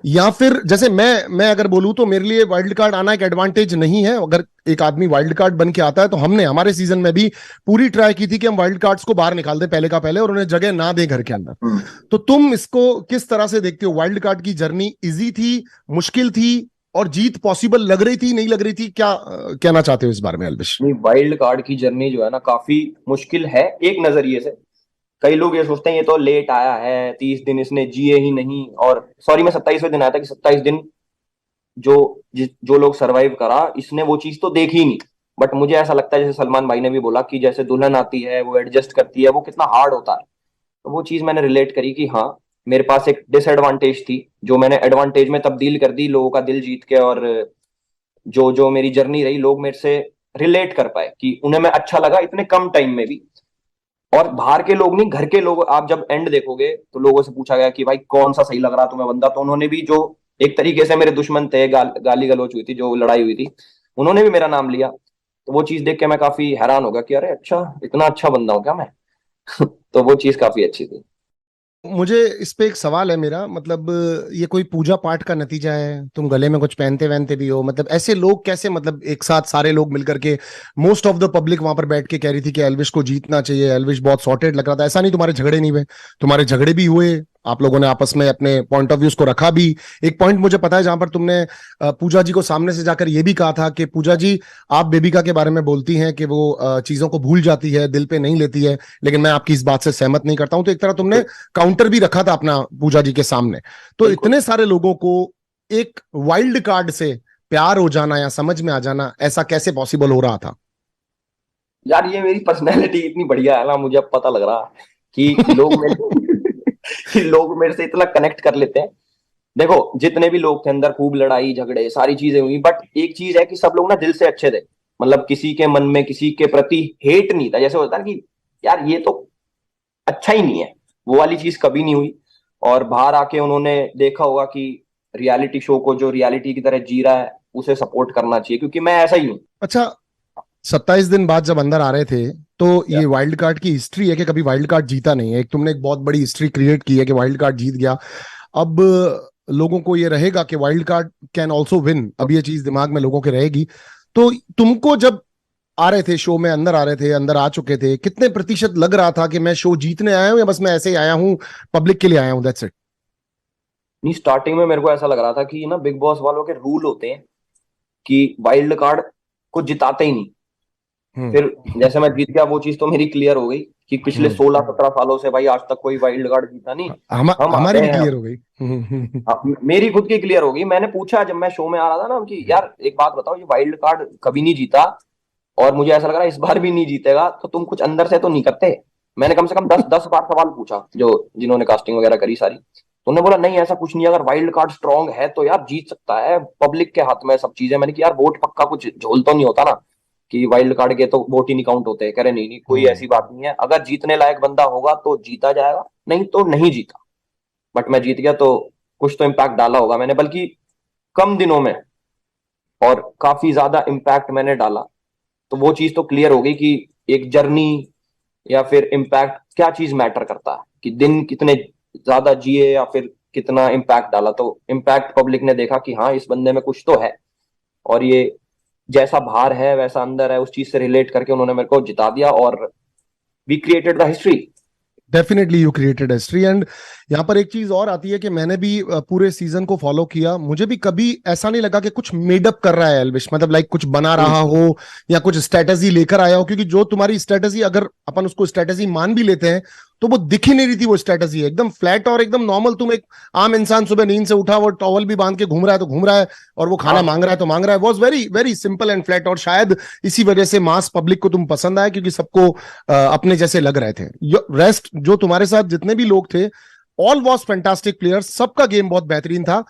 या फिर जैसे मैं अगर बोलूं तो मेरे लिए वाइल्ड कार्ड आना एक एडवांटेज नहीं है। अगर एक आदमी वाइल्ड कार्ड बन के आता है तो हमने हमारे सीजन में भी पूरी ट्राई की थी कि हम वाइल्ड कार्ड्स को बाहर निकाल दें पहले का पहले और उन्हें जगह ना दें घर के अंदर। तो तुम इसको किस तरह से देखते हो? वाइल्ड कार्ड की जर्नी इजी थी, मुश्किल थी, और जीत पॉसिबल लग रही थी, नहीं लग रही थी? क्या कहना चाहते हो इस बारे में एल्विश? नहीं, वाइल्ड कार्ड की जर्नी जो है ना काफी मुश्किल है एक नजरिए से। कई लोग ये सोचते हैं ये तो लेट आया है, 30 दिन इसने जिए ही नहीं। और सॉरी, मैं 27वें दिन आया था कि 27 दिन जो जो लोग सरवाइव करा इसने वो चीज तो देखी ही नहीं। बट मुझे ऐसा लगता है जैसे सलमान भाई ने भी बोला कि जैसे दुल्हन आती है वो एडजस्ट करती है, वो कितना हार्ड होता है। तो वो चीज मैंने रिलेट करी कि हाँ, मेरे पास एक डिसएडवांटेज थी जो मैंने एडवांटेज में तब्दील कर दी लोगों का दिल जीत के। और जो जो मेरी जर्नी रही, लोग मेरे से रिलेट कर पाए कि उन्हें मैं अच्छा लगा इतने कम टाइम में भी। और बाहर के लोग नहीं, घर के लोग, आप जब एंड देखोगे तो लोगों से पूछा गया कि भाई कौन सा सही लग रहा तुम्हें बंदा, तो उन्होंने भी, जो एक तरीके से मेरे दुश्मन थे, गाली गलौच हुई थी, जो लड़ाई हुई थी, उन्होंने भी मेरा नाम लिया। तो वो चीज देख के मैं काफी हैरान हो गया कि अरे अच्छा, इतना अच्छा बंदा हूँ क्या मैं। तो वो चीज काफी अच्छी थी। मुझे इस पे एक सवाल है मेरा, मतलब ये कोई पूजा पाठ का नतीजा है? तुम गले में कुछ पहनते वहनते भी हो, मतलब ऐसे लोग कैसे, मतलब एक साथ सारे लोग मिलकर के, मोस्ट ऑफ द पब्लिक वहां पर बैठ के कह रही थी कि एल्विश को जीतना चाहिए, एल्विश बहुत सॉर्टेड लग रहा था। ऐसा नहीं तुम्हारे झगड़े नहीं हुए? तुम्हारे झगड़े भी हुए, आप लोगों ने आपस में अपने पॉइंट ऑफ व्यूज को रखा भी। एक पॉइंट मुझे पता है जहां पर तुमने पूजा जी को सामने से जाकर ये भी कहा था कि पूजा जी, आप बेबिका के बारे में बोलती हैं कि वो चीजों को भूल जाती है, दिल पे नहीं लेती है, लेकिन मैं आपकी इस बात से सहमत नहीं करता हूं। तो एक तरह तुमने काउंटर भी रखा था अपना पूजा जी के सामने। तो बिल्कुल। इतने सारे लोगों को एक वाइल्ड कार्ड से प्यार हो जाना या समझ में आ जाना, ऐसा कैसे पॉसिबल हो रहा था? यार ये मेरी पर्सनैलिटी इतनी बढ़िया है ना, मुझे अब पता लग रहा है कि लोग मेरे कि लोग मेरे से इतना कनेक्ट कर लेते हैं। देखो, जितने भी लोग थे अंदर, खूब लड़ाई झगड़े सारी चीजें हुई, बट एक चीज है कि सब लोग ना दिल से अच्छे थे। मतलब किसी के मन में किसी के प्रति हेट नहीं था, जैसे होता है ना कि यार ये तो अच्छा ही नहीं है, वो वाली चीज कभी नहीं हुई। और बाहर आके उन्होंने देखा होगा कि रियलिटी शो को जो रियलिटी की तरह जी रहा है उसे सपोर्ट करना चाहिए, क्योंकि मैं ऐसा ही हूँ। अच्छा, 27 दिन बाद जब अंदर आ रहे थे, तो ये वाइल्ड कार्ड की हिस्ट्री है कि कभी वाइल्ड कार्ड जीता नहीं है। एक तुमने एक बहुत बड़ी हिस्ट्री क्रिएट की है कि वाइल्ड कार्ड जीत गया। अब लोगों को ये रहेगा कि wild card can also win, अब ये चीज दिमाग में लोगों के रहेगी। तो तुमको जब आ रहे थे शो में, अंदर आ रहे थे, अंदर आ चुके थे, कितने प्रतिशत लग रहा था कि मैं शो जीतने आया हूं या बस मैं ऐसे ही आया हूं, पब्लिक के लिए आया हूं, दैट्स इट? नहीं, स्टार्टिंग में मेरे को ऐसा लग रहा था कि ना बिग बॉस वालों के रूल होते हैं कि वाइल्ड कार्ड को जिताते ही नहीं। हम्म। फिर जैसे मैं जीत गया, वो चीज तो मेरी क्लियर हो गई कि पिछले हम्म। 16-17 सालों से भाई आज तक कोई वाइल्ड कार्ड जीता नहीं। हम हमारी आते भी हैं। क्लियर हो गई। मेरी खुद की क्लियर हो गई। मैंने पूछा जब मैं शो में आ रहा था ना कि यार एक बात बताओ, ये वाइल्ड कार्ड कभी नहीं जीता और मुझे ऐसा लग रहा है इस बार भी नहीं जीतेगा, तो तुम कुछ अंदर से तो नहीं करते। मैंने कम से कम 10-10 बार सवाल पूछा, जो जिन्होंने कास्टिंग वगैरह करी सारी। तो उन्होंने बोला नहीं ऐसा कुछ नहीं, अगर वाइल्ड कार्ड स्ट्रांग है तो यार जीत सकता है, पब्लिक के हाथ में सब चीजें। मैंने कहा यार वोट पक्का कुछ झोल तो नहीं होता ना, कि वाइल्ड कार्ड के तो वोट ही नहीं काउंट होते। कह रहे नहीं नहीं, कोई हम्म। ऐसी बात नहीं है, अगर जीतने लायक बंदा होगा तो जीता जाएगा, नहीं तो नहीं जीता। बट मैं जीत गया तो कुछ तो इम्पैक्ट डाला होगा मैंने, बल्कि कम दिनों में, और काफी ज्यादा इम्पैक्ट मैंने डाला। तो वो चीज तो क्लियर हो गई कि एक जर्नी या फिर इम्पैक्ट, क्या चीज मैटर करता है, कि दिन कितने ज्यादा जिए या फिर कितना इम्पैक्ट डाला। तो इम्पैक्ट पब्लिक ने देखा कि हाँ, इस बंदे में कुछ तो है। और ये जैसा बाहर है वैसा अंदर है, उस चीज से रिलेट करके उन्होंने मेरे को जिता दिया, और we created the history. Definitely you created history. And यहाँ पर एक चीज और आती है कि मैंने भी पूरे सीजन को फॉलो किया, मुझे भी कभी ऐसा नहीं लगा कि कुछ मेडअप कर रहा है एल्विश, मतलब लाइक कुछ बना रहा हो या कुछ स्ट्रेटेजी लेकर आया हो। क्योंकि जो तुम्हारी स्ट्रेटेजी, अगर अपन उसको स्ट्रेटेजी मान भी लेते हैं, तो वो दिख ही नहीं रही थी। वो स्ट्रेटेजी एकदम फ्लैट और एकदम नॉर्मल। तुम एक आम इंसान सुबह नींद से उठा, वो टॉवल भी बांध के घूम रहा है तो घूम रहा है, और वो खाना हाँ, मांग रहा है तो मांग रहा है। Was very very simple and flat. और शायद इसी वजह से मास पब्लिक को तुम पसंद आए, क्योंकि सबको अपने जैसे लग रहे थे। रेस्ट जो तुम्हारे साथ जितने भी लोग थे, ऑल वॉज फैंटास्टिक प्लेयर्स, सबका गेम बहुत बेहतरीन था।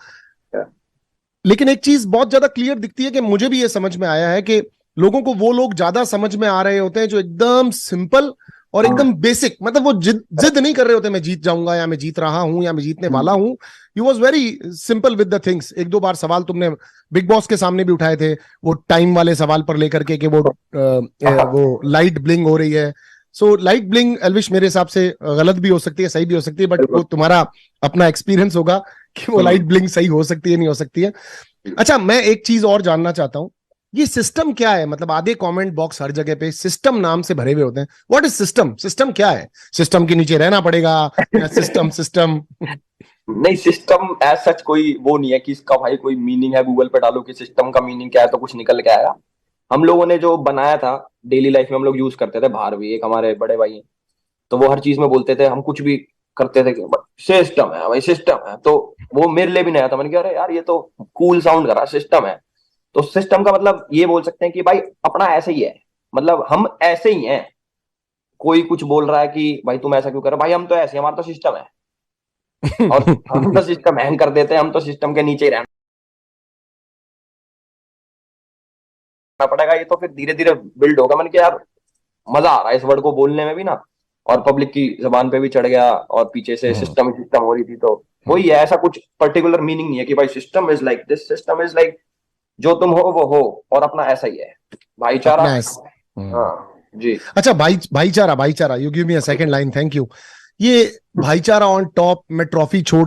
लेकिन एक चीज बहुत ज्यादा क्लियर दिखती है कि मुझे भी ये समझ में आया है कि लोगों को वो लोग ज्यादा समझ में आ रहे होते हैं जो एकदम सिंपल और एकदम बेसिक, मतलब वो जिद जिद नहीं कर रहे होते मैं जीत जाऊंगा या मैं जीत रहा हूं या मैं जीतने वाला हूं। You was very simple with the things. एक दो बार सवाल तुमने बिग बॉस के सामने भी उठाए थे, वो टाइम वाले सवाल पर लेकर के कि वो लाइट ब्लिंग हो रही है। सो लाइट ब्लिंग एल्विश मेरे हिसाब से गलत भी हो सकती है, सही भी हो सकती है, बट वो बिल्कुल। तुम्हारा अपना एक्सपीरियंस होगा कि वो लाइट ब्लिंक सही हो सकती है नहीं हो सकती है। अच्छा, मैं एक चीज और जानना चाहता हूं, ये सिस्टम क्या है? मतलब आधे कमेंट बॉक्स हर जगह पे सिस्टम नाम से भरे हुए होते हैं। What is system? सिस्टम क्या है? सिस्टम के नीचे रहना पड़ेगा या सिस्टम सिस्टम? नहीं, सिस्टम एज सच कोई वो नहीं है कि इसका भाई कोई मीनिंग है, गूगल पे डालो कि सिस्टम का मीनिंग क्या है तो कुछ निकल के आएगा। हम लोगों ने जो बनाया था डेली लाइफ में, हम लोग यूज करते थे, बाहर भी एक हमारे बड़े भाई हैं, तो वो हर चीज में बोलते थे, हम कुछ भी करते थे कि सिस्टम है भाई, सिस्टम है। तो वो मेरे लिए भी नया था, मैंने कहा अरे यार ये तो कूल साउंड कर रहा, सिस्टम है। तो सिस्टम का मतलब ये बोल सकते हैं कि भाई अपना ऐसे ही है, मतलब हम ऐसे ही हैं। कोई कुछ बोल रहा है कि भाई तुम ऐसा क्यों कर रहे हो, भाई हम तो ऐसे हैं, हमारा तो सिस्टम है। और हम तो सिस्टम हैंग कर देते हैं, हम तो सिस्टम के नीचे ही रहना पड़ेगा। ये तो फिर धीरे धीरे बिल्ड होगा। मैंने कहा यार मजा आ रहा है इस वर्ड को बोलने में भी ना, और पब्लिक की जबान पे भी चढ़ गया, और पीछे से सिस्टम सिस्टम हो रही थी। तो वही है, ऐसा कुछ पर्टिकुलर मीनिंग नहीं है कि भाई system is like this, system is like जो तुम हो वो हो, और अपना ऐसा ही है, भाईचारा। अपना हाँ जी। अच्छा, भाईचारा, भाईचारा, you give me a second line, thank you. ये भाईचारा ऑन टॉप में ट्रॉफी छोड़